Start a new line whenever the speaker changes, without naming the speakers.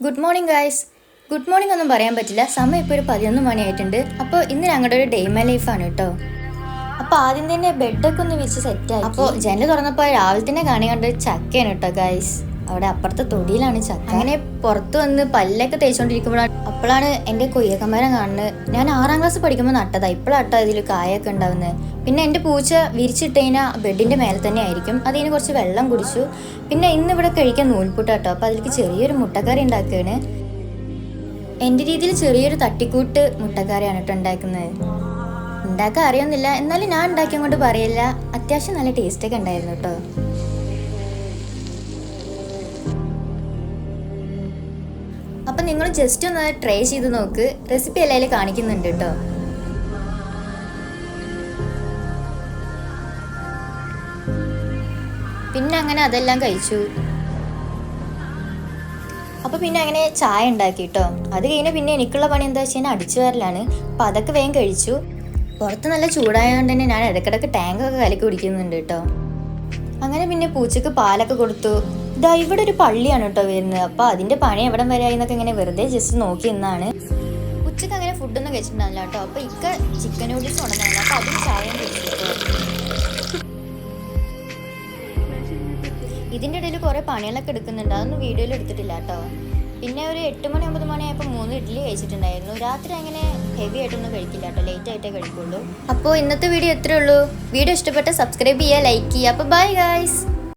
Good morning guys. Good morning ഒന്നും പറയാൻ പറ്റില്ല, സമയം ഇപ്പോൾ ഒരു 11 മണിയായിട്ടുണ്ട്. അപ്പോൾ ഇന്ന് ഞങ്ങളുടെ ഒരു ഡേ മൈ ലൈഫാണ് കേട്ടോ. അപ്പോൾ ആദ്യം തന്നെ ബെഡൊക്കെ ഒന്ന് വിരിച്ച് സെറ്റായി. അപ്പോൾ ജനൽ തുറന്നപ്പോൾ രാവിലെ തന്നെ കണ്ട് ചക്കയാണ് കേട്ടോ ഗായ്സ്. അവിടെ അപ്പുറത്തെ തൊടിയിലാണ് ചക്ക. അങ്ങനെ പുറത്ത് വന്ന് പല്ലൊക്കെ തേച്ചുകൊണ്ടിരിക്കുമ്പോഴാണ് അപ്പോഴാണ് എൻ്റെ കൊയ്യക്കമരം കാണുന്നത്. ഞാൻ 6ാം ക്ലാസ് പഠിക്കുമ്പോൾ നട്ടതാണ്. ഇപ്പോഴാട്ടോ ഇതിൽ കായൊക്കെ ഉണ്ടാവുന്നത്. പിന്നെ എൻ്റെ പൂച്ച വിരിച്ചിട്ട് കഴിഞ്ഞാൽ ബെഡിൻ്റെ മേലെ തന്നെ ആയിരിക്കും. അതിന് കുറച്ച് വെള്ളം കുടിച്ചു. പിന്നെ ഇന്നിവിടെ കഴിക്കാൻ നൂൽപുട്ടാട്ടോ. അപ്പോൾ അതിലേക്ക് ചെറിയൊരു മുട്ടക്കറി ഉണ്ടാക്കുകയാണ്. എൻ്റെ രീതിയിൽ ചെറിയൊരു തട്ടിക്കൂട്ട് മുട്ടക്കറിയാണ് കേട്ടോ ഉണ്ടാക്കുന്നത്. ഉണ്ടാക്കാൻ അറിയുന്നില്ല, എന്നാലും ഞാൻ ഉണ്ടാക്കിയ കൊണ്ട് പറയില്ല, അത്യാവശ്യം നല്ല ടേസ്റ്റൊക്കെ ഉണ്ടായിരുന്നു കേട്ടോ. അപ്പം നിങ്ങൾ ജസ്റ്റ് ഒന്ന് ട്രൈ ചെയ്ത് നോക്ക്. റെസിപ്പി എല്ലാവരും കാണിക്കുന്നുണ്ട് കേട്ടോ. പിന്നെ അങ്ങനെ അതെല്ലാം കഴിച്ചു. അപ്പോൾ പിന്നെ അങ്ങനെ ചായ ഉണ്ടാക്കി കേട്ടോ. അത് കഴിഞ്ഞ് പിന്നെ എനിക്കുള്ള പണി എന്താ വെച്ച് കഴിഞ്ഞാൽ അടിച്ചു വരലാണ്. അപ്പോൾ അതൊക്കെ വേഗം കഴിച്ചു. പുറത്ത് നല്ല ചൂടായതുകൊണ്ട് തന്നെ ഞാൻ ഇടയ്ക്കിടയ്ക്ക് ടാങ്കൊക്കെ കലക്കി കുടിക്കുന്നുണ്ട് കേട്ടോ. അങ്ങനെ പിന്നെ പൂച്ചക്ക് പാലൊക്കെ കൊടുത്തു. ഇതാ ഇവിടെ ഒരു പള്ളിയാണ് കേട്ടോ വരുന്നത്. അപ്പോൾ അതിൻ്റെ പണി എവിടം വരെ ആയിന്നൊക്കെ ഇങ്ങനെ വെറുതെ ജസ്റ്റ് നോക്കി നിന്നാണ്. ഉച്ചക്ക് അങ്ങനെ ഫുഡൊന്നും കഴിച്ചിട്ടുണ്ടാവില്ല കേട്ടോ. അപ്പോൾ ഇക്ക ചിക്കൻ നൂഡിൽസ് കൊണ്ടുവന്നായിരുന്നു. അപ്പോൾ അതും ചായയും കഴിച്ചു കേട്ടോ. ഇതിൻ്റെ ഇടയിൽ കുറേ പണികളൊക്കെ എടുക്കുന്നുണ്ട്, അതൊന്നും വീഡിയോയിൽ എടുത്തിട്ടില്ല കേട്ടോ. പിന്നെ ഒരു 8 മണി 9 മണിയായപ്പോൾ 3 ഇഡ്ഡലി കഴിച്ചിട്ടുണ്ടായിരുന്നു. രാത്രി അങ്ങനെ ഹെവി ആയിട്ടൊന്നും കഴിക്കില്ല കേട്ടോ, ലേറ്റ് ആയിട്ടേ കഴിക്കുള്ളൂ. അപ്പോൾ ഇന്നത്തെ വീഡിയോ എത്രയേ ഉള്ളൂ. വീഡിയോ ഇഷ്ടപ്പെട്ട സബ്സ്ക്രൈബ് ചെയ്യുക, ലൈക്ക് ചെയ്യുക. അപ്പോൾ ബൈ ഗൈസ്.